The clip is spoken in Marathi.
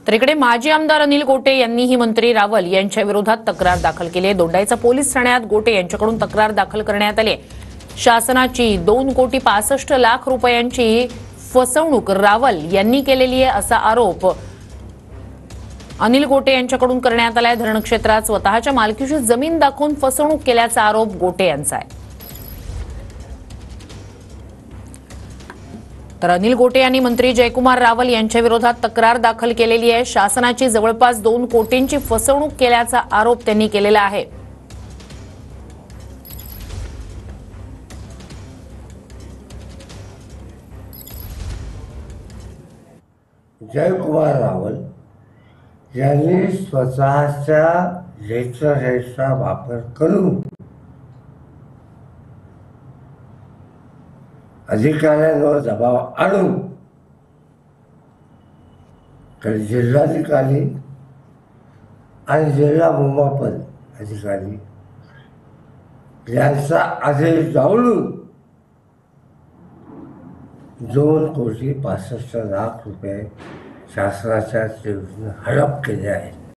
तर इकडे माजी आमदार अनिल गोटे यांनीही मंत्री रावल यांच्या विरोधात तक्रार दाखल केली आहे। दोंडाईचा पोलीस ठाण्यात गोटे यांच्याकडून तक्रार दाखल करण्यात आली। शासनाची 2,65,00,000 रुपयांची फसवणूक रावल यांनी केलेली आहे असा आरोप अनिल गोटे यांच्याकडून करण्यात आलाय। धरण क्षेत्रात स्वतःच्या मालकीची जमीन दाखवून फसवणूक केल्याचा आरोप गोटे यांचा आहे। तर अनिल गोटे यांनी मंत्री जयकुमार रावल यांच्या विरोधात तक्रार दाखल केलेली आहे। शासनाची जवळपास 2 कोटींची फसवणूक केल्याचा आरोप त्यांनी केलेला आहे। जयकुमार रावल यांनी स्वतःच्या लेटरचा वापर करून अधिकाऱ्यांवर दबाव आणून जिल्हाधिकारी आणि जिल्हा भूमापन अधिकारी यांचा आदेश डावलून 2,65,00,000 रुपये शासनाच्या हडप केले आहेत।